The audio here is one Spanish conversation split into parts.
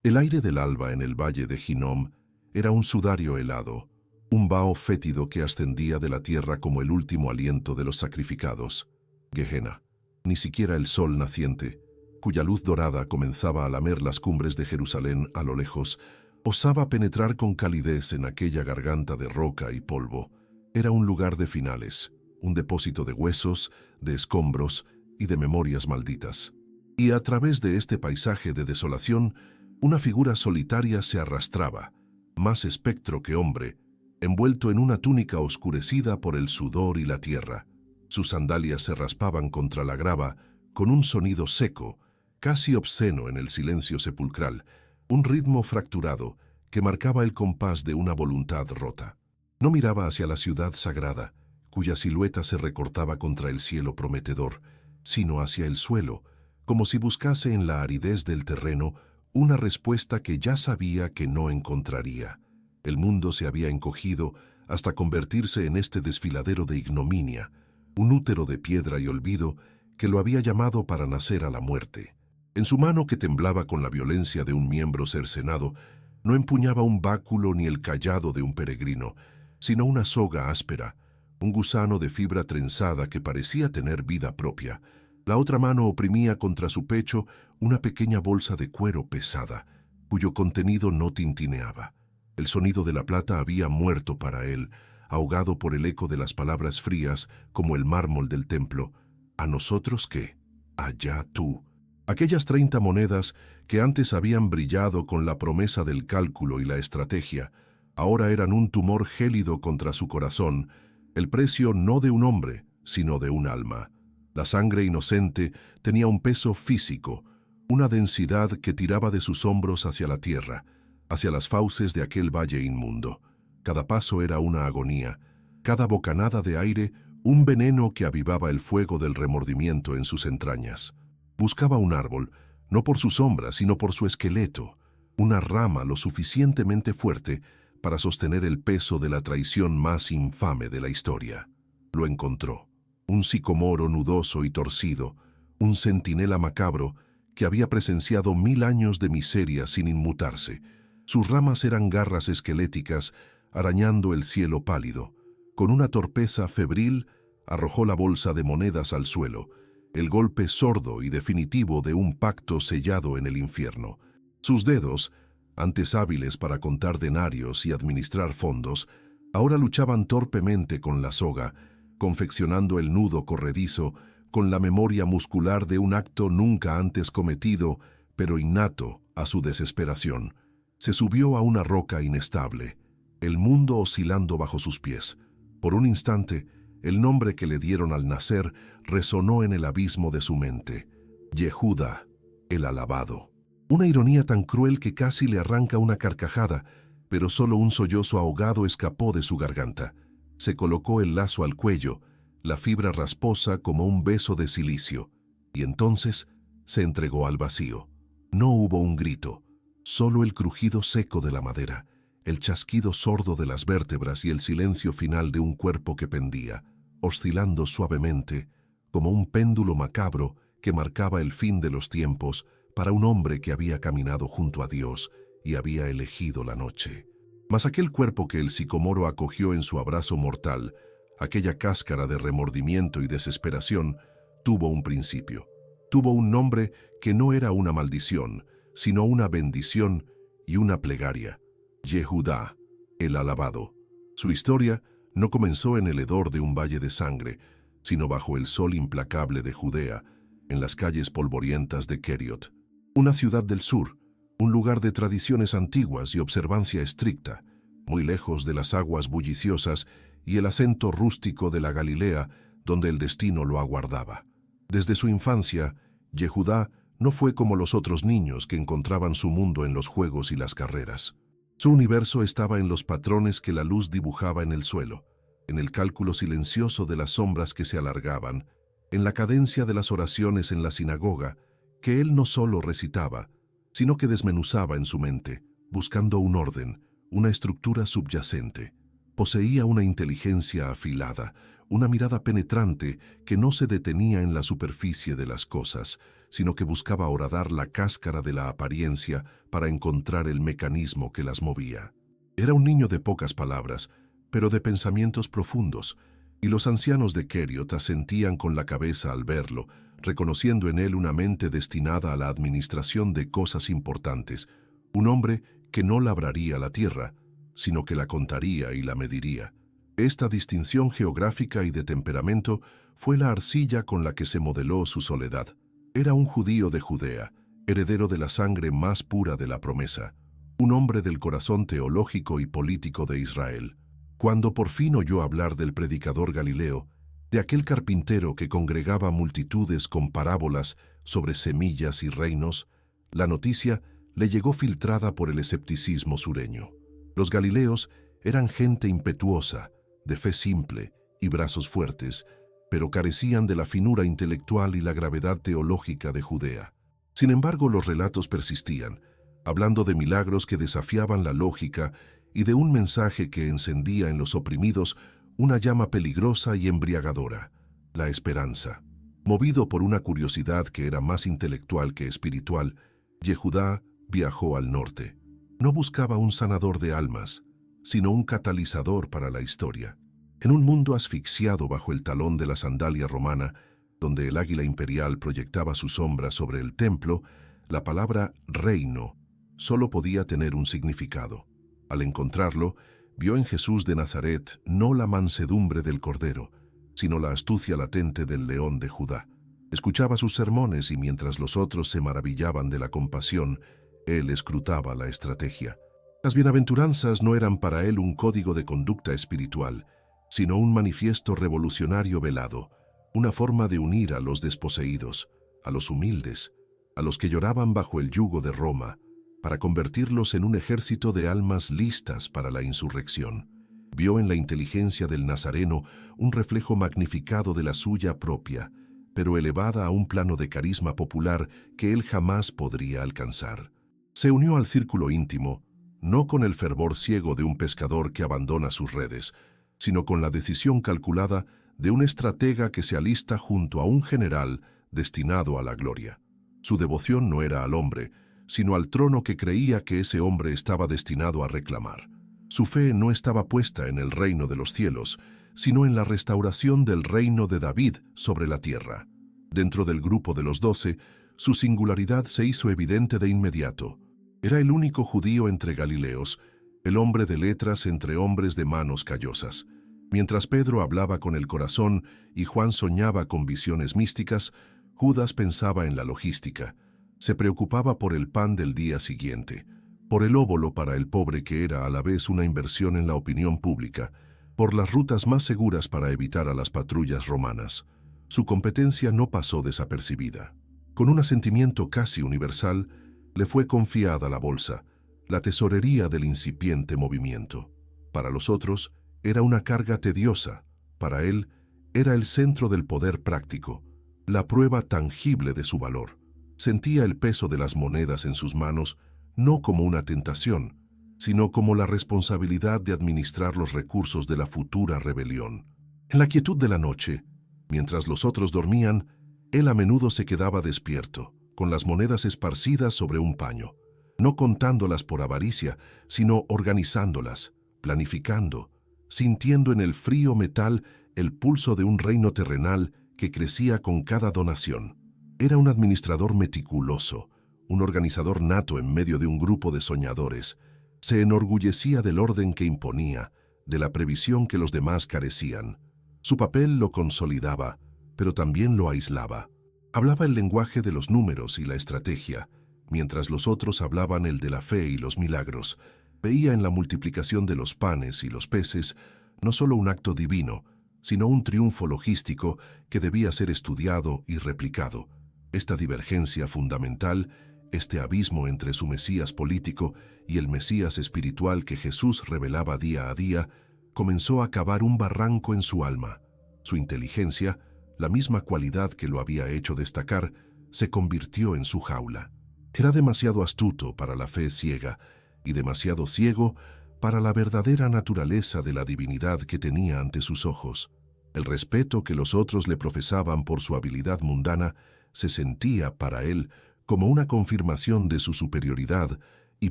El aire del alba en el valle de Hinnom era un sudario helado, un vaho fétido que ascendía de la tierra como el último aliento de los sacrificados. Gehenna, ni siquiera el sol naciente, cuya luz dorada comenzaba a lamer las cumbres de Jerusalén a lo lejos, osaba penetrar con calidez en aquella garganta de roca y polvo. Era un lugar de finales, un depósito de huesos, de escombros y de memorias malditas. Y a través de este paisaje de desolación, una figura solitaria se arrastraba, más espectro que hombre, envuelto en una túnica oscurecida por el sudor y la tierra. Sus sandalias se raspaban contra la grava con un sonido seco, casi obsceno en el silencio sepulcral, un ritmo fracturado que marcaba el compás de una voluntad rota. No miraba hacia la ciudad sagrada, cuya silueta se recortaba contra el cielo prometedor, sino hacia el suelo, como si buscase en la aridez del terreno una respuesta que ya sabía que no encontraría. El mundo se había encogido hasta convertirse en este desfiladero de ignominia, un útero de piedra y olvido que lo había llamado para nacer a la muerte. En su mano, que temblaba con la violencia de un miembro cercenado, no empuñaba un báculo ni el cayado de un peregrino, sino una soga áspera, un gusano de fibra trenzada que parecía tener vida propia. La otra mano oprimía contra su pecho una pequeña bolsa de cuero pesada, cuyo contenido no tintineaba. El sonido de la plata había muerto para él, ahogado por el eco de las palabras frías como el mármol del templo. ¿A nosotros qué? Allá tú. Aquellas 30 monedas que antes habían brillado con la promesa del cálculo y la estrategia, ahora eran un tumor gélido contra su corazón, el precio no de un hombre, sino de un alma. La sangre inocente tenía un peso físico, una densidad que tiraba de sus hombros hacia la tierra, hacia las fauces de aquel valle inmundo. Cada paso era una agonía, cada bocanada de aire un veneno que avivaba el fuego del remordimiento en sus entrañas. Buscaba un árbol, no por su sombra, sino por su esqueleto, una rama lo suficientemente fuerte para sostener el peso de la traición más infame de la historia. Lo encontró. Un sicomoro nudoso y torcido, un centinela macabro que había presenciado 1000 años de miseria sin inmutarse. Sus ramas eran garras esqueléticas arañando el cielo pálido. Con una torpeza febril arrojó la bolsa de monedas al suelo, el golpe sordo y definitivo de un pacto sellado en el infierno. Sus dedos, antes hábiles para contar denarios y administrar fondos, ahora luchaban torpemente con la soga, confeccionando el nudo corredizo con la memoria muscular de un acto nunca antes cometido, pero innato a su desesperación. Se subió a una roca inestable, el mundo oscilando bajo sus pies. Por un instante, el nombre que le dieron al nacer resonó en el abismo de su mente: Yehuda, el alabado. Una ironía tan cruel que casi le arranca una carcajada, pero solo un sollozo ahogado escapó de su garganta. Se colocó el lazo al cuello, la fibra rasposa como un beso de silicio, y entonces se entregó al vacío. No hubo un grito, solo el crujido seco de la madera, el chasquido sordo de las vértebras y el silencio final de un cuerpo que pendía, oscilando suavemente, como un péndulo macabro que marcaba el fin de los tiempos para un hombre que había caminado junto a Dios y había elegido la noche. Mas aquel cuerpo que el sicomoro acogió en su abrazo mortal, aquella cáscara de remordimiento y desesperación, tuvo un principio. Tuvo un nombre que no era una maldición, sino una bendición y una plegaria: Yehudá, el alabado. Su historia no comenzó en el hedor de un valle de sangre, sino bajo el sol implacable de Judea, en las calles polvorientas de Keriot, una ciudad del sur, un lugar de tradiciones antiguas y observancia estricta, muy lejos de las aguas bulliciosas y el acento rústico de la Galilea, donde el destino lo aguardaba. Desde su infancia, Yehudá no fue como los otros niños que encontraban su mundo en los juegos y las carreras. Su universo estaba en los patrones que la luz dibujaba en el suelo, en el cálculo silencioso de las sombras que se alargaban, en la cadencia de las oraciones en la sinagoga, que él no solo recitaba, sino que desmenuzaba en su mente, buscando un orden, una estructura subyacente. Poseía una inteligencia afilada, una mirada penetrante que no se detenía en la superficie de las cosas, sino que buscaba horadar la cáscara de la apariencia para encontrar el mecanismo que las movía. Era un niño de pocas palabras, pero de pensamientos profundos, y los ancianos de Keriot asentían con la cabeza al verlo, reconociendo en él una mente destinada a la administración de cosas importantes, un hombre que no labraría la tierra, sino que la contaría y la mediría. Esta distinción geográfica y de temperamento fue la arcilla con la que se modeló su soledad. Era un judío de Judea, heredero de la sangre más pura de la promesa, un hombre del corazón teológico y político de Israel. Cuando por fin oyó hablar del predicador Galileo, de aquel carpintero que congregaba multitudes con parábolas sobre semillas y reinos, la noticia le llegó filtrada por el escepticismo sureño. Los galileos eran gente impetuosa, de fe simple y brazos fuertes, pero carecían de la finura intelectual y la gravedad teológica de Judea. Sin embargo, los relatos persistían, hablando de milagros que desafiaban la lógica y de un mensaje que encendía en los oprimidos una llama peligrosa y embriagadora, la esperanza. Movido por una curiosidad que era más intelectual que espiritual, Yehudá viajó al norte. No buscaba un sanador de almas, sino un catalizador para la historia. En un mundo asfixiado bajo el talón de la sandalia romana, donde el águila imperial proyectaba su sombra sobre el templo, la palabra reino solo podía tener un significado. Al encontrarlo, vio en Jesús de Nazaret no la mansedumbre del cordero, sino la astucia latente del león de Judá. Escuchaba sus sermones y mientras los otros se maravillaban de la compasión, él escrutaba la estrategia. Las bienaventuranzas no eran para él un código de conducta espiritual, sino un manifiesto revolucionario velado, una forma de unir a los desposeídos, a los humildes, a los que lloraban bajo el yugo de Roma, para convertirlos en un ejército de almas listas para la insurrección. Vio en la inteligencia del nazareno un reflejo magnificado de la suya propia, pero elevada a un plano de carisma popular que él jamás podría alcanzar. Se unió al círculo íntimo, no con el fervor ciego de un pescador que abandona sus redes, sino con la decisión calculada de un estratega que se alista junto a un general destinado a la gloria. Su devoción no era al hombre, sino al trono que creía que ese hombre estaba destinado a reclamar. Su fe no estaba puesta en el reino de los cielos, sino en la restauración del reino de David sobre la tierra. Dentro del grupo de los 12, su singularidad se hizo evidente de inmediato. Era el único judío entre galileos, el hombre de letras entre hombres de manos callosas. Mientras Pedro hablaba con el corazón y Juan soñaba con visiones místicas, Judas pensaba en la logística. Se preocupaba por el pan del día siguiente, por el óbolo para el pobre que era a la vez una inversión en la opinión pública, por las rutas más seguras para evitar a las patrullas romanas. Su competencia no pasó desapercibida. Con un asentimiento casi universal, le fue confiada la bolsa, la tesorería del incipiente movimiento. Para los otros, era una carga tediosa. Para él, era el centro del poder práctico, la prueba tangible de su valor. Sentía el peso de las monedas en sus manos no como una tentación, sino como la responsabilidad de administrar los recursos de la futura rebelión. En la quietud de la noche, mientras los otros dormían, él a menudo se quedaba despierto, con las monedas esparcidas sobre un paño, no contándolas por avaricia, sino organizándolas, planificando, sintiendo en el frío metal el pulso de un reino terrenal que crecía con cada donación. Era un administrador meticuloso, un organizador nato en medio de un grupo de soñadores. Se enorgullecía del orden que imponía, de la previsión que los demás carecían. Su papel lo consolidaba, pero también lo aislaba. Hablaba el lenguaje de los números y la estrategia, mientras los otros hablaban el de la fe y los milagros. Veía en la multiplicación de los panes y los peces no solo un acto divino, sino un triunfo logístico que debía ser estudiado y replicado. Esta divergencia fundamental, este abismo entre su Mesías político y el Mesías espiritual que Jesús revelaba día a día, comenzó a cavar un barranco en su alma. Su inteligencia, la misma cualidad que lo había hecho destacar, se convirtió en su jaula. Era demasiado astuto para la fe ciega y demasiado ciego para la verdadera naturaleza de la divinidad que tenía ante sus ojos. El respeto que los otros le profesaban por su habilidad mundana se sentía para él como una confirmación de su superioridad y,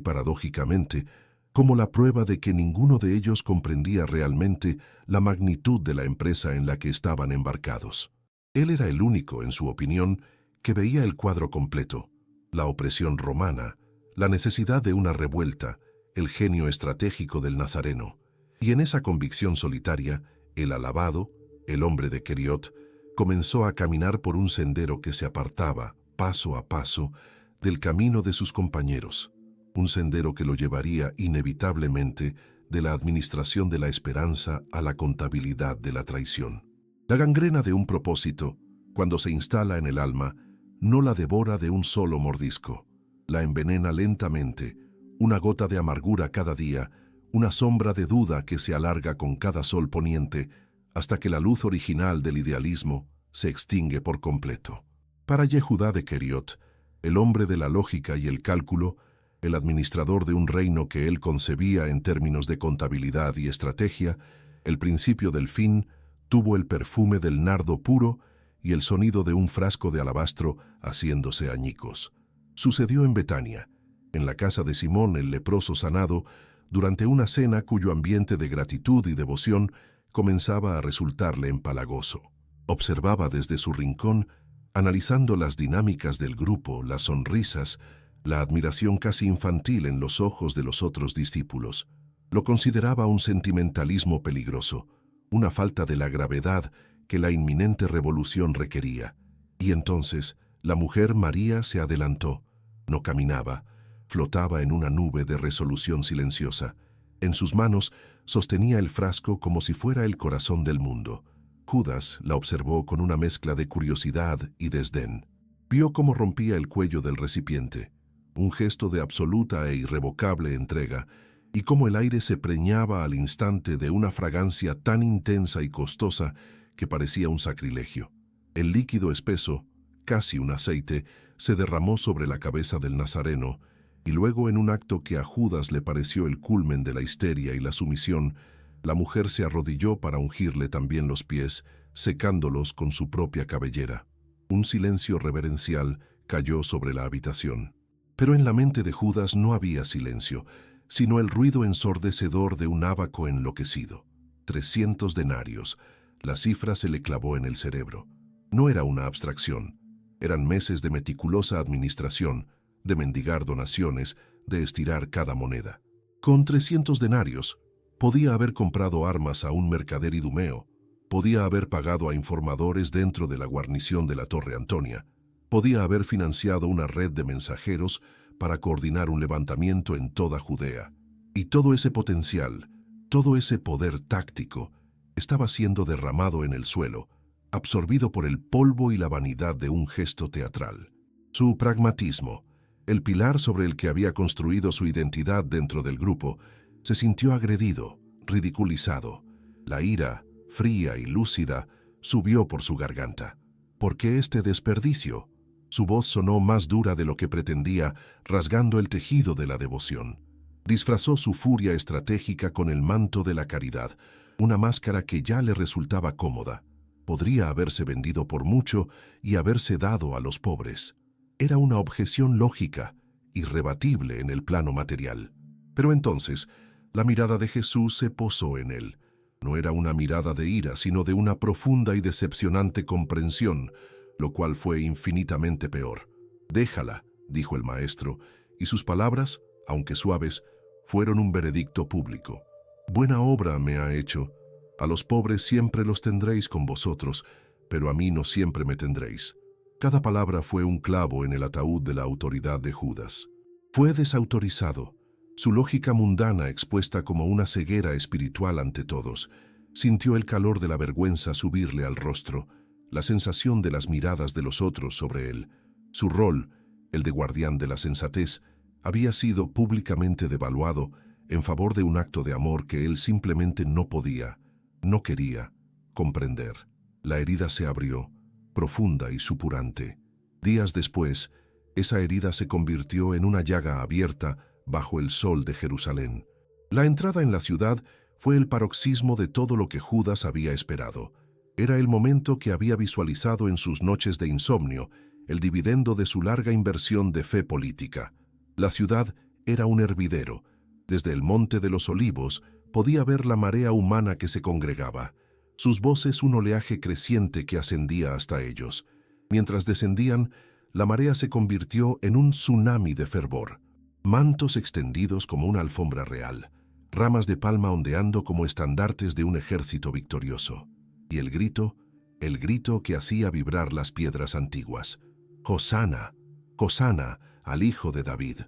paradójicamente, como la prueba de que ninguno de ellos comprendía realmente la magnitud de la empresa en la que estaban embarcados. Él era el único, en su opinión, que veía el cuadro completo: la opresión romana, la necesidad de una revuelta, el genio estratégico del Nazareno. Y en esa convicción solitaria, el alabado, el hombre de Queriot, comenzó a caminar por un sendero que se apartaba, paso a paso, del camino de sus compañeros, un sendero que lo llevaría inevitablemente de la administración de la esperanza a la contabilidad de la traición. La gangrena de un propósito, cuando se instala en el alma, no la devora de un solo mordisco, la envenena lentamente, una gota de amargura cada día, una sombra de duda que se alarga con cada sol poniente, hasta que la luz original del idealismo se extingue por completo. Para Yehudá de Queriot, el hombre de la lógica y el cálculo, el administrador de un reino que él concebía en términos de contabilidad y estrategia, el principio del fin tuvo el perfume del nardo puro y el sonido de un frasco de alabastro haciéndose añicos. Sucedió en Betania, en la casa de Simón el leproso sanado, durante una cena cuyo ambiente de gratitud y devoción comenzaba a resultarle empalagoso. Observaba desde su rincón, analizando las dinámicas del grupo, las sonrisas, la admiración casi infantil en los ojos de los otros discípulos. Lo consideraba un sentimentalismo peligroso, una falta de la gravedad que la inminente revolución requería. Y entonces la mujer María se adelantó. No caminaba, flotaba en una nube de resolución silenciosa. En sus manos sostenía el frasco como si fuera el corazón del mundo. Judas la observó con una mezcla de curiosidad y desdén. Vio cómo rompía el cuello del recipiente, un gesto de absoluta e irrevocable entrega, y cómo el aire se preñaba al instante de una fragancia tan intensa y costosa que parecía un sacrilegio. El líquido espeso, casi un aceite, se derramó sobre la cabeza del Nazareno, y luego, en un acto que a Judas le pareció el culmen de la histeria y la sumisión, la mujer se arrodilló para ungirle también los pies, secándolos con su propia cabellera. Un silencio reverencial cayó sobre la habitación. Pero en la mente de Judas no había silencio, sino el ruido ensordecedor de un ábaco enloquecido. 300 denarios. La cifra se le clavó en el cerebro. No era una abstracción. Eran meses de meticulosa administración, de mendigar donaciones, de estirar cada moneda. Con 300 denarios, podía haber comprado armas a un mercader idumeo, podía haber pagado a informadores dentro de la guarnición de la Torre Antonia, podía haber financiado una red de mensajeros para coordinar un levantamiento en toda Judea. Y todo ese potencial, todo ese poder táctico, estaba siendo derramado en el suelo, absorbido por el polvo y la vanidad de un gesto teatral. Su pragmatismo, el pilar sobre el que había construido su identidad dentro del grupo, se sintió agredido, ridiculizado. La ira, fría y lúcida, subió por su garganta. ¿Por qué este desperdicio? Su voz sonó más dura de lo que pretendía, rasgando el tejido de la devoción. Disfrazó su furia estratégica con el manto de la caridad, una máscara que ya le resultaba cómoda. Podría haberse vendido por mucho y haberse dado a los pobres. Era una objeción lógica, irrebatible en el plano material. Pero entonces, la mirada de Jesús se posó en él. No era una mirada de ira, sino de una profunda y decepcionante comprensión, lo cual fue infinitamente peor. «Déjala», dijo el maestro, y sus palabras, aunque suaves, fueron un veredicto público. «Buena obra me ha hecho. A los pobres siempre los tendréis con vosotros, pero a mí no siempre me tendréis». Cada palabra fue un clavo en el ataúd de la autoridad de Judas. Fue desautorizado, su lógica mundana expuesta como una ceguera espiritual ante todos. Sintió el calor de la vergüenza subirle al rostro, la sensación de las miradas de los otros sobre él. Su rol, el de guardián de la sensatez, había sido públicamente devaluado en favor de un acto de amor que él simplemente no podía, no quería, comprender. La herida se abrió, profunda y supurante. Días después, esa herida se convirtió en una llaga abierta bajo el sol de Jerusalén. La entrada en la ciudad fue el paroxismo de todo lo que Judas había esperado. Era el momento que había visualizado en sus noches de insomnio, el dividendo de su larga inversión de fe política. La ciudad era un hervidero. Desde el Monte de los Olivos podía ver la marea humana que se congregaba. Sus voces un oleaje creciente que ascendía hasta ellos. Mientras descendían, la marea se convirtió en un tsunami de fervor. Mantos extendidos como una alfombra real, ramas de palma ondeando como estandartes de un ejército victorioso. Y el grito que hacía vibrar las piedras antiguas. «Hosana, Hosana, al Hijo de David».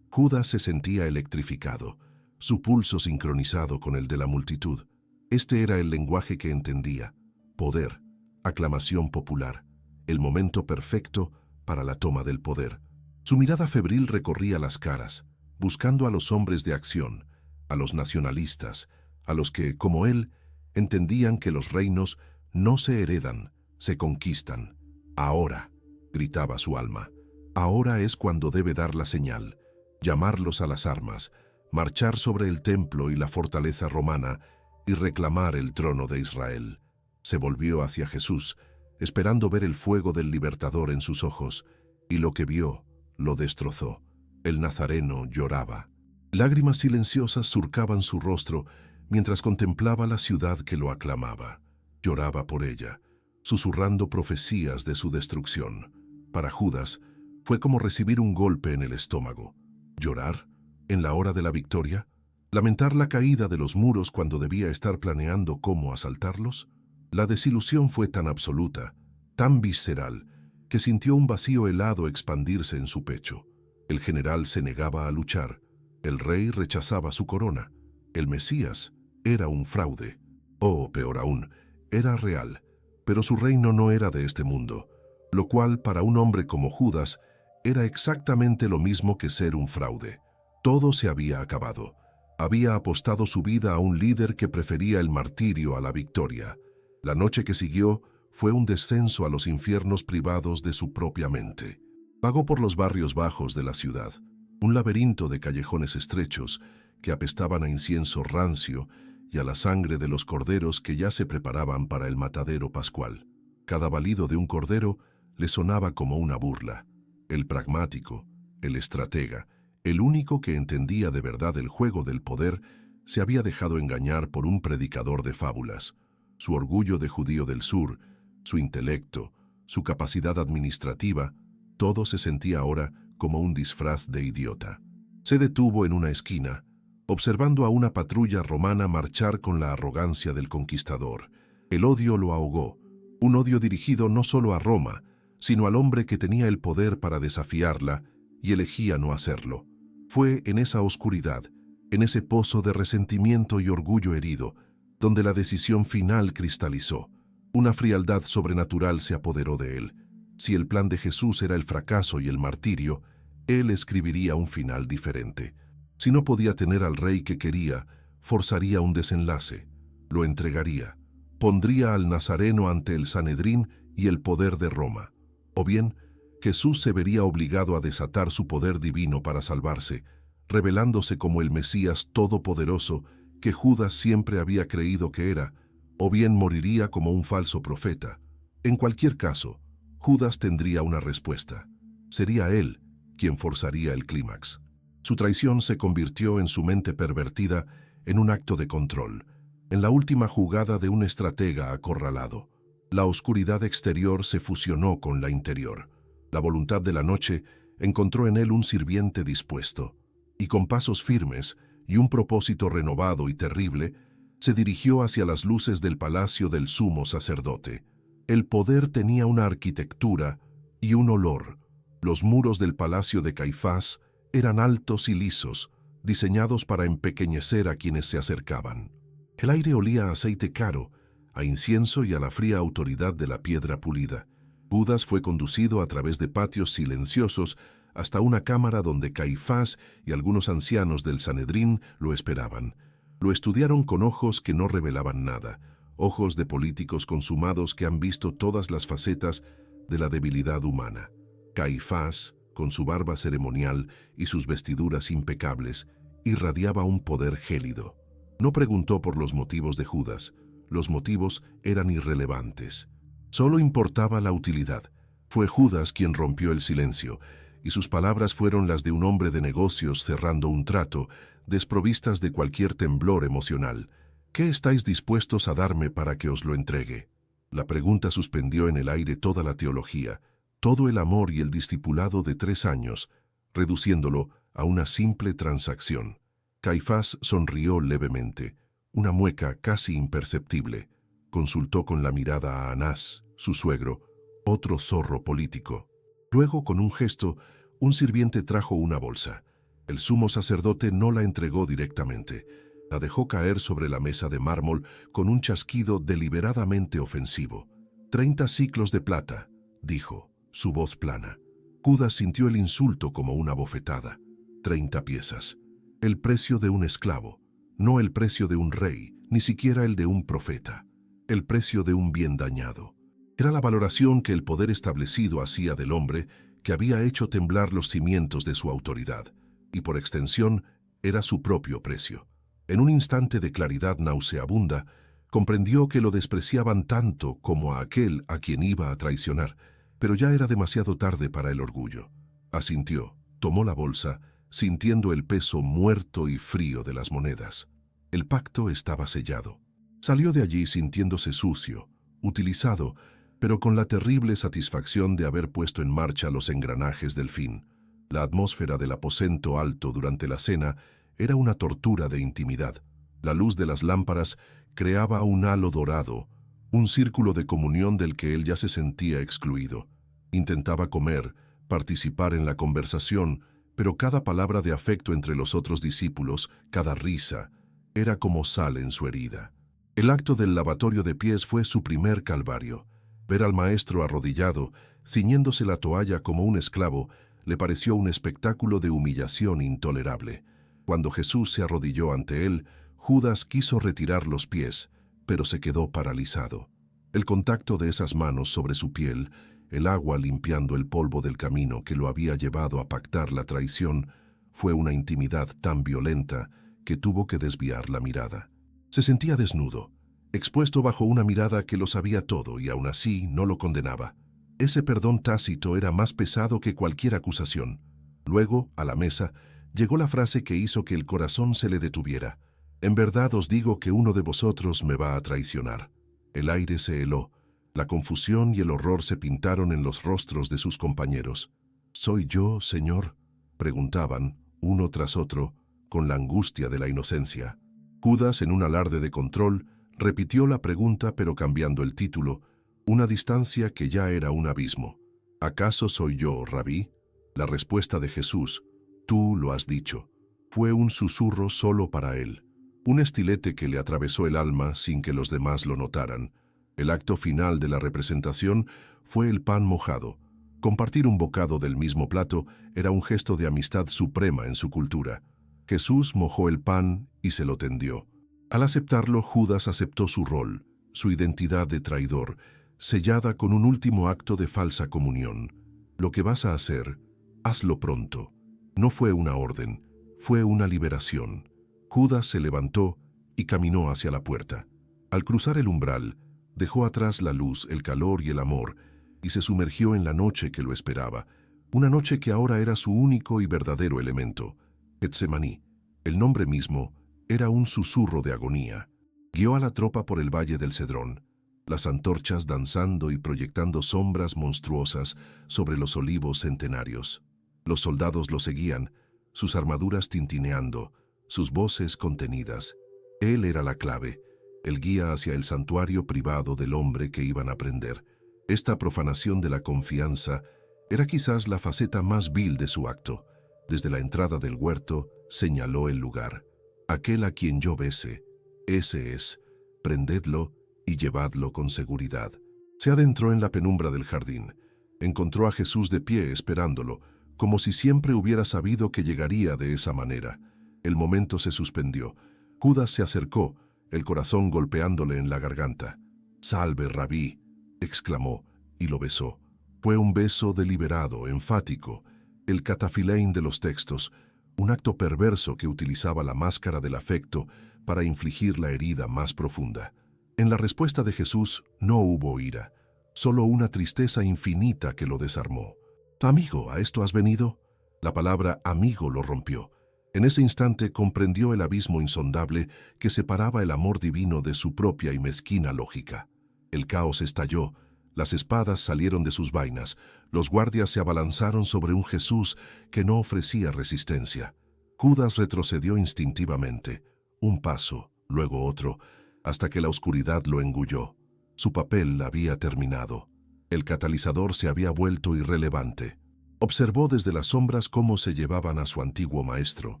Judas se sentía electrificado, su pulso sincronizado con el de la multitud. Este era el lenguaje que entendía: poder, aclamación popular, el momento perfecto para la toma del poder. Su mirada febril recorría las caras, buscando a los hombres de acción, a los nacionalistas, a los que, como él, entendían que los reinos no se heredan, se conquistan. «Ahora», gritaba su alma, «ahora es cuando debe dar la señal, llamarlos a las armas, marchar sobre el templo y la fortaleza romana y reclamar el trono de Israel». Se volvió hacia Jesús, esperando ver el fuego del libertador en sus ojos, y lo que vio lo destrozó. El nazareno lloraba. Lágrimas silenciosas surcaban su rostro mientras contemplaba la ciudad que lo aclamaba. Lloraba por ella, susurrando profecías de su destrucción. Para Judas, fue como recibir un golpe en el estómago. ¿Llorar en la hora de la victoria? ¿Lamentar la caída de los muros cuando debía estar planeando cómo asaltarlos? La desilusión fue tan absoluta, tan visceral, que sintió un vacío helado expandirse en su pecho. El general se negaba a luchar, el rey rechazaba su corona, el Mesías era un fraude, o peor aún, era real, pero su reino no era de este mundo, lo cual para un hombre como Judas era exactamente lo mismo que ser un fraude. Todo se había acabado. Había apostado su vida a un líder que prefería el martirio a la victoria. La noche que siguió fue un descenso a los infiernos privados de su propia mente. Vagó por los barrios bajos de la ciudad, un laberinto de callejones estrechos que apestaban a incienso rancio y a la sangre de los corderos que ya se preparaban para el matadero pascual. Cada balido de un cordero le sonaba como una burla. El pragmático, el estratega, el único que entendía de verdad el juego del poder, se había dejado engañar por un predicador de fábulas. Su orgullo de judío del sur, su intelecto, su capacidad administrativa, todo se sentía ahora como un disfraz de idiota. Se detuvo en una esquina, observando a una patrulla romana marchar con la arrogancia del conquistador. El odio lo ahogó, un odio dirigido no solo a Roma, sino al hombre que tenía el poder para desafiarla y elegía no hacerlo. Fue en esa oscuridad, en ese pozo de resentimiento y orgullo herido, donde la decisión final cristalizó. Una frialdad sobrenatural se apoderó de él. Si el plan de Jesús era el fracaso y el martirio, él escribiría un final diferente. Si no podía tener al rey que quería, forzaría un desenlace, lo entregaría, pondría al Nazareno ante el Sanedrín y el poder de Roma. O bien, Jesús se vería obligado a desatar su poder divino para salvarse, revelándose como el Mesías todopoderoso que Judas siempre había creído que era, o bien moriría como un falso profeta. En cualquier caso, Judas tendría una respuesta. Sería él quien forzaría el clímax. Su traición se convirtió en su mente pervertida en un acto de control, en la última jugada de un estratega acorralado. La oscuridad exterior se fusionó con la interior. La voluntad de la noche encontró en él un sirviente dispuesto, y con pasos firmes y un propósito renovado y terrible, se dirigió hacia las luces del palacio del sumo sacerdote. El poder tenía una arquitectura y un olor. Los muros del palacio de Caifás eran altos y lisos, diseñados para empequeñecer a quienes se acercaban. El aire olía a aceite caro, a incienso y a la fría autoridad de la piedra pulida. Judas fue conducido a través de patios silenciosos hasta una cámara donde Caifás y algunos ancianos del Sanedrín lo esperaban. Lo estudiaron con ojos que no revelaban nada, ojos de políticos consumados que han visto todas las facetas de la debilidad humana. Caifás, con su barba ceremonial y sus vestiduras impecables, irradiaba un poder gélido. No preguntó por los motivos de Judas. Los motivos eran irrelevantes. Solo importaba la utilidad. Fue Judas quien rompió el silencio, y sus palabras fueron las de un hombre de negocios cerrando un trato, desprovistas de cualquier temblor emocional. ¿Qué estáis dispuestos a darme para que os lo entregue? La pregunta suspendió en el aire toda la teología, todo el amor y el discipulado de 3 años, reduciéndolo a una simple transacción. Caifás sonrió levemente, una mueca casi imperceptible. Consultó con la mirada a Anás, su suegro, otro zorro político. Luego, con un gesto, un sirviente trajo una bolsa. El sumo sacerdote no la entregó directamente. La dejó caer sobre la mesa de mármol con un chasquido deliberadamente ofensivo. 30 siclos de plata, dijo, su voz plana. Judas sintió el insulto como una bofetada. 30 piezas. El precio de un esclavo, no el precio de un rey, ni siquiera el de un profeta. El precio de un bien dañado. Era la valoración que el poder establecido hacía del hombre que había hecho temblar los cimientos de su autoridad, y por extensión era su propio precio. En un instante de claridad nauseabunda, comprendió que lo despreciaban tanto como a aquel a quien iba a traicionar, pero ya era demasiado tarde para el orgullo. Asintió, tomó la bolsa, sintiendo el peso muerto y frío de las monedas. El pacto estaba sellado. Salió de allí sintiéndose sucio, utilizado, pero con la terrible satisfacción de haber puesto en marcha los engranajes del fin. La atmósfera del aposento alto durante la cena era una tortura de intimidad. La luz de las lámparas creaba un halo dorado, un círculo de comunión del que él ya se sentía excluido. Intentaba comer, participar en la conversación, pero cada palabra de afecto entre los otros discípulos, cada risa, era como sal en su herida. El acto del lavatorio de pies fue su primer calvario. Ver al maestro arrodillado, ciñéndose la toalla como un esclavo, le pareció un espectáculo de humillación intolerable. Cuando Jesús se arrodilló ante él, Judas quiso retirar los pies, pero se quedó paralizado. El contacto de esas manos sobre su piel, el agua limpiando el polvo del camino que lo había llevado a pactar la traición, fue una intimidad tan violenta que tuvo que desviar la mirada. Se sentía desnudo, expuesto bajo una mirada que lo sabía todo y aún así no lo condenaba. Ese perdón tácito era más pesado que cualquier acusación. Luego, a la mesa, llegó la frase que hizo que el corazón se le detuviera. En verdad os digo que uno de vosotros me va a traicionar. El aire se heló. La confusión y el horror se pintaron en los rostros de sus compañeros. ¿Soy yo, Señor?, preguntaban, uno tras otro, con la angustia de la inocencia. Judas, en un alarde de control, repitió la pregunta pero cambiando el título, una distancia que ya era un abismo. ¿Acaso soy yo, Rabí? La respuesta de Jesús, tú lo has dicho, fue un susurro solo para él, un estilete que le atravesó el alma sin que los demás lo notaran. El acto final de la representación fue el pan mojado. Compartir un bocado del mismo plato era un gesto de amistad suprema en su cultura. Jesús mojó el pan y se lo tendió. Al aceptarlo, Judas aceptó su rol, su identidad de traidor, sellada con un último acto de falsa comunión. Lo que vas a hacer, hazlo pronto. No fue una orden, fue una liberación. Judas se levantó y caminó hacia la puerta. Al cruzar el umbral, dejó atrás la luz, el calor y el amor, y se sumergió en la noche que lo esperaba, una noche que ahora era su único y verdadero elemento. Getsemaní, el nombre mismo, era un susurro de agonía. Guió a la tropa por el valle del Cedrón, las antorchas danzando y proyectando sombras monstruosas sobre los olivos centenarios. Los soldados lo seguían, sus armaduras tintineando, sus voces contenidas. Él era la clave, el guía hacia el santuario privado del hombre que iban a prender. Esta profanación de la confianza era quizás la faceta más vil de su acto. Desde la entrada del huerto señaló el lugar. Aquel a quien yo bese, ese es. Prendedlo y llevadlo con seguridad. Se adentró en la penumbra del jardín. Encontró a Jesús de pie esperándolo, como si siempre hubiera sabido que llegaría de esa manera. El momento se suspendió. Judas se acercó, el corazón golpeándole en la garganta. «Salve, Rabí», exclamó, y lo besó. Fue un beso deliberado, enfático, el catafilein de los textos, un acto perverso que utilizaba la máscara del afecto para infligir la herida más profunda. En la respuesta de Jesús no hubo ira, solo una tristeza infinita que lo desarmó. «Amigo, ¿a esto has venido?». La palabra amigo lo rompió. En ese instante comprendió el abismo insondable que separaba el amor divino de su propia y mezquina lógica. El caos estalló, las espadas salieron de sus vainas, los guardias se abalanzaron sobre un Jesús que no ofrecía resistencia. Judas retrocedió instintivamente, un paso, luego otro, hasta que la oscuridad lo engulló. Su papel había terminado. El catalizador se había vuelto irrelevante. Observó desde las sombras cómo se llevaban a su antiguo maestro,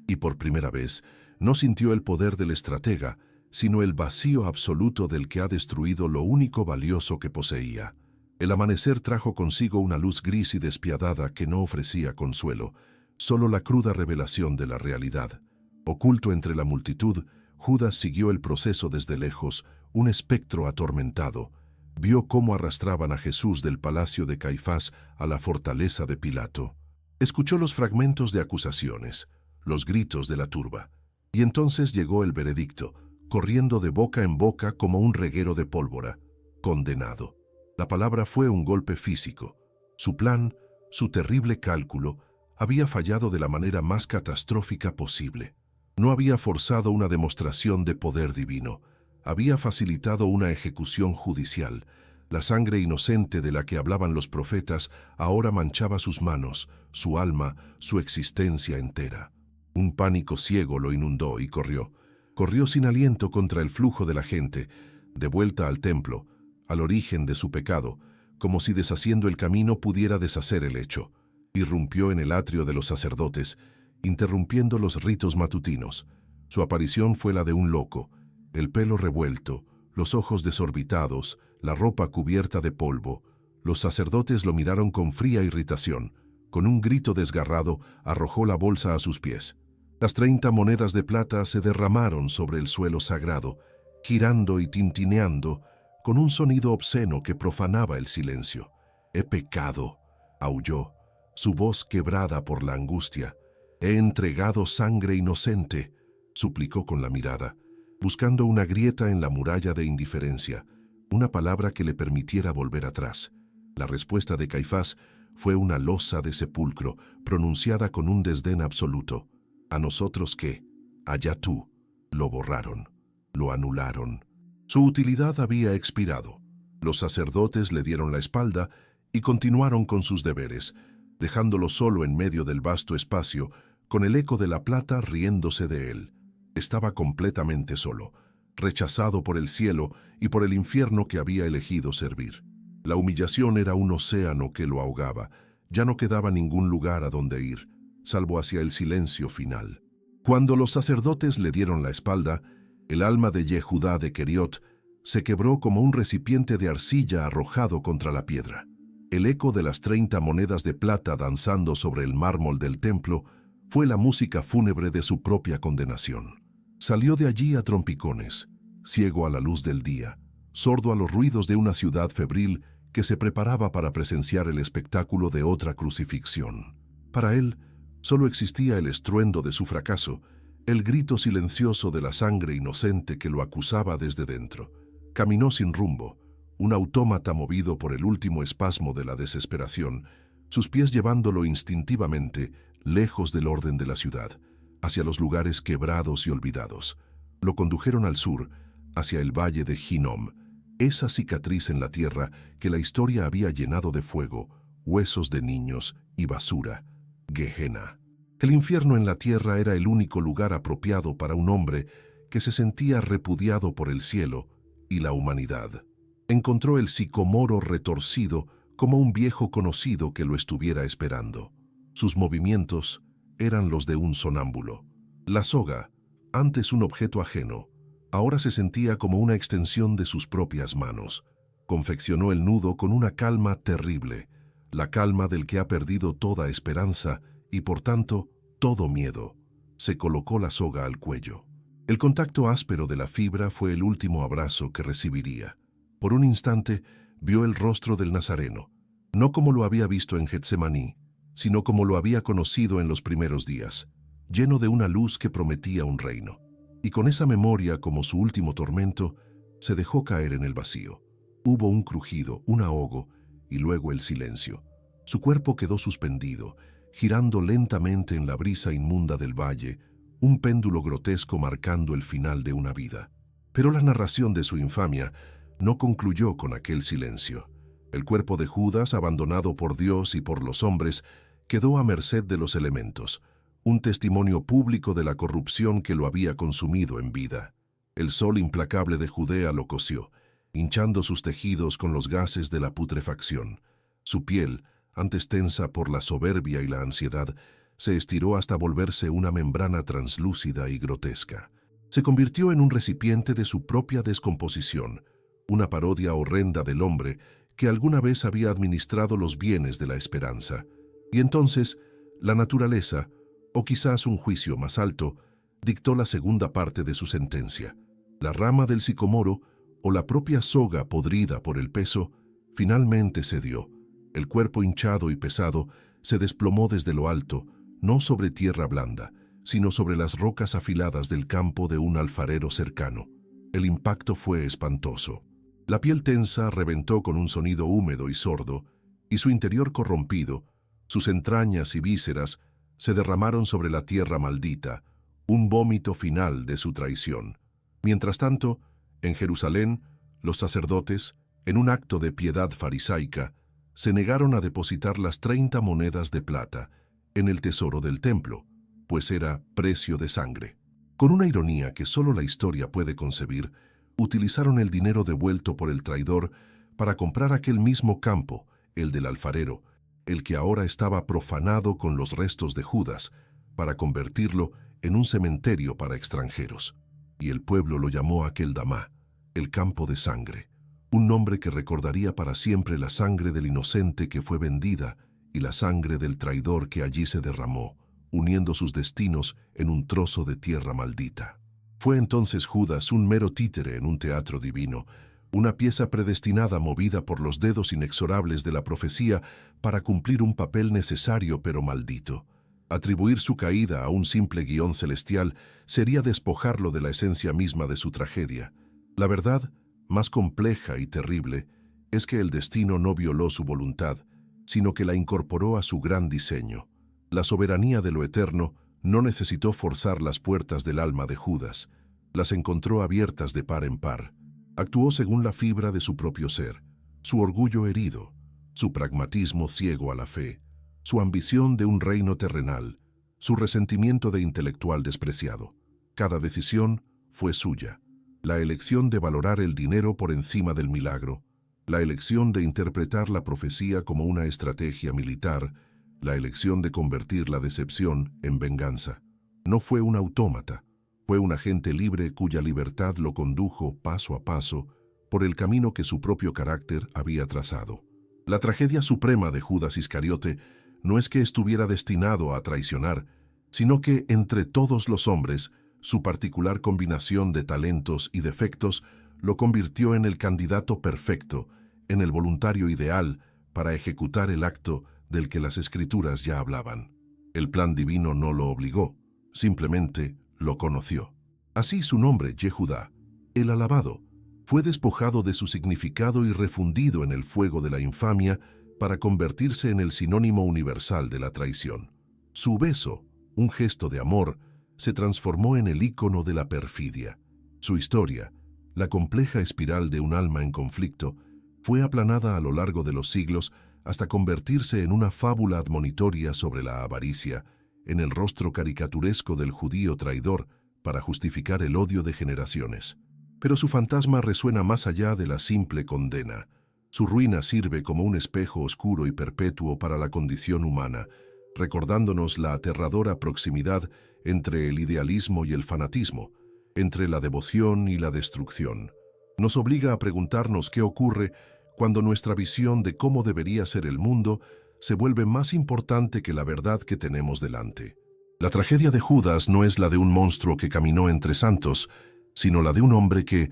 y por primera vez no sintió el poder del estratega, sino el vacío absoluto del que ha destruido lo único valioso que poseía. El amanecer trajo consigo una luz gris y despiadada que no ofrecía consuelo, solo la cruda revelación de la realidad. Oculto entre la multitud, Judas siguió el proceso desde lejos, un espectro atormentado. Vio cómo arrastraban a Jesús del palacio de Caifás a la fortaleza de Pilato. Escuchó los fragmentos de acusaciones, los gritos de la turba. Y entonces llegó el veredicto, corriendo de boca en boca como un reguero de pólvora. Condenado. La palabra fue un golpe físico. Su plan, su terrible cálculo, había fallado de la manera más catastrófica posible. No había forzado una demostración de poder divino. Había facilitado una ejecución judicial. La sangre inocente de la que hablaban los profetas ahora manchaba sus manos, su alma, su existencia entera. Un pánico ciego lo inundó y corrió. Corrió sin aliento contra el flujo de la gente, de vuelta al templo, al origen de su pecado, como si deshaciendo el camino pudiera deshacer el hecho. Irrumpió en el atrio de los sacerdotes, interrumpiendo los ritos matutinos. Su aparición fue la de un loco, el pelo revuelto, los ojos desorbitados, la ropa cubierta de polvo. Los sacerdotes lo miraron con fría irritación. Con un grito desgarrado, arrojó la bolsa a sus pies. Las 30 monedas de plata se derramaron sobre el suelo sagrado, girando y tintineando, con un sonido obsceno que profanaba el silencio. «He pecado», aulló, su voz quebrada por la angustia. «He entregado sangre inocente», suplicó con la mirada, buscando una grieta en la muralla de indiferencia, una palabra que le permitiera volver atrás. La respuesta de Caifás fue una losa de sepulcro, pronunciada con un desdén absoluto. «¿A nosotros qué? Allá tú». Lo borraron, lo anularon. Su utilidad había expirado. Los sacerdotes le dieron la espalda y continuaron con sus deberes, dejándolo solo en medio del vasto espacio, con el eco de la plata riéndose de él. Estaba completamente solo, rechazado por el cielo y por el infierno que había elegido servir. La humillación era un océano que lo ahogaba. Ya no quedaba ningún lugar a donde ir, salvo hacia el silencio final. Cuando los sacerdotes le dieron la espalda, el alma de Yehudá de Keriot se quebró como un recipiente de arcilla arrojado contra la piedra. El eco de las 30 monedas de plata danzando sobre el mármol del templo fue la música fúnebre de su propia condenación. Salió de allí a trompicones, ciego a la luz del día, sordo a los ruidos de una ciudad febril que se preparaba para presenciar el espectáculo de otra crucifixión. Para él, solo existía el estruendo de su fracaso, el grito silencioso de la sangre inocente que lo acusaba desde dentro. Caminó sin rumbo, un autómata movido por el último espasmo de la desesperación, sus pies llevándolo instintivamente lejos del orden de la ciudad, hacia los lugares quebrados y olvidados. Lo condujeron al sur, hacia el valle de Hinnom, esa cicatriz en la tierra que la historia había llenado de fuego, huesos de niños y basura. Gehenna. El infierno en la tierra era el único lugar apropiado para un hombre que se sentía repudiado por el cielo y la humanidad. Encontró el sicomoro retorcido como un viejo conocido que lo estuviera esperando. Sus movimientos eran los de un sonámbulo. La soga, antes un objeto ajeno, ahora se sentía como una extensión de sus propias manos. Confeccionó el nudo con una calma terrible, la calma del que ha perdido toda esperanza y, por tanto, todo miedo. Se colocó la soga al cuello. El contacto áspero de la fibra fue el último abrazo que recibiría. Por un instante vio el rostro del Nazareno, no como lo había visto en Getsemaní, sino como lo había conocido en los primeros días, lleno de una luz que prometía un reino. Y con esa memoria como su último tormento, se dejó caer en el vacío. Hubo un crujido, un ahogo, y luego el silencio. Su cuerpo quedó suspendido, girando lentamente en la brisa inmunda del valle, un péndulo grotesco marcando el final de una vida. Pero la narración de su infamia no concluyó con aquel silencio. El cuerpo de Judas, abandonado por Dios y por los hombres, quedó a merced de los elementos, un testimonio público de la corrupción que lo había consumido en vida. El sol implacable de Judea lo coció, hinchando sus tejidos con los gases de la putrefacción. Su piel, antes tensa por la soberbia y la ansiedad, se estiró hasta volverse una membrana translúcida y grotesca. Se convirtió en un recipiente de su propia descomposición, una parodia horrenda del hombre que alguna vez había administrado los bienes de la esperanza. Y entonces, la naturaleza, o quizás un juicio más alto, dictó la segunda parte de su sentencia. La rama del sicomoro, o la propia soga podrida por el peso, finalmente cedió. El cuerpo hinchado y pesado se desplomó desde lo alto, no sobre tierra blanda, sino sobre las rocas afiladas del campo de un alfarero cercano. El impacto fue espantoso. La piel tensa reventó con un sonido húmedo y sordo, y su interior corrompido, sus entrañas y vísceras, se derramaron sobre la tierra maldita, un vómito final de su traición. Mientras tanto, en Jerusalén, los sacerdotes, en un acto de piedad farisaica, se negaron a depositar las 30 monedas de plata en el tesoro del templo, pues era precio de sangre. Con una ironía que solo la historia puede concebir, utilizaron el dinero devuelto por el traidor para comprar aquel mismo campo, el del alfarero, el que ahora estaba profanado con los restos de Judas, para convertirlo en un cementerio para extranjeros. Y el pueblo lo llamó Akeldama, el campo de sangre, un nombre que recordaría para siempre la sangre del inocente que fue vendida y la sangre del traidor que allí se derramó, uniendo sus destinos en un trozo de tierra maldita. Fue entonces Judas un mero títere en un teatro divino, una pieza predestinada movida por los dedos inexorables de la profecía para cumplir un papel necesario pero maldito. Atribuir su caída a un simple guión celestial sería despojarlo de la esencia misma de su tragedia. La verdad, más compleja y terrible, es que el destino no violó su voluntad, sino que la incorporó a su gran diseño. La soberanía de lo eterno no necesitó forzar las puertas del alma de Judas, las encontró abiertas de par en par. Actuó según la fibra de su propio ser, su orgullo herido, su pragmatismo ciego a la fe, su ambición de un reino terrenal, su resentimiento de intelectual despreciado. Cada decisión fue suya. La elección de valorar el dinero por encima del milagro, la elección de interpretar la profecía como una estrategia militar, la elección de convertir la decepción en venganza. No fue un autómata, fue un agente libre cuya libertad lo condujo paso a paso por el camino que su propio carácter había trazado. La tragedia suprema de Judas Iscariote no es que estuviera destinado a traicionar, sino que entre todos los hombres, su particular combinación de talentos y defectos lo convirtió en el candidato perfecto, en el voluntario ideal para ejecutar el acto del que las Escrituras ya hablaban. El plan divino no lo obligó, simplemente lo conoció. Así su nombre, Yehudá, el alabado, fue despojado de su significado y refundido en el fuego de la infamia para convertirse en el sinónimo universal de la traición. Su beso, un gesto de amor, se transformó en el ícono de la perfidia. Su historia, la compleja espiral de un alma en conflicto, fue aplanada a lo largo de los siglos hasta convertirse en una fábula admonitoria sobre la avaricia, en el rostro caricaturesco del judío traidor para justificar el odio de generaciones. Pero su fantasma resuena más allá de la simple condena. Su ruina sirve como un espejo oscuro y perpetuo para la condición humana, recordándonos la aterradora proximidad entre el idealismo y el fanatismo, entre la devoción y la destrucción. Nos obliga a preguntarnos qué ocurre cuando nuestra visión de cómo debería ser el mundo se vuelve más importante que la verdad que tenemos delante. La tragedia de Judas no es la de un monstruo que caminó entre santos, sino la de un hombre que,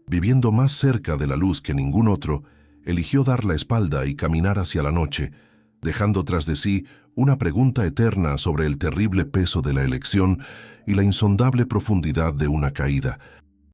viviendo más cerca de la luz que ningún otro, eligió dar la espalda y caminar hacia la noche, dejando tras de sí una pregunta eterna sobre el terrible peso de la elección y la insondable profundidad de una caída,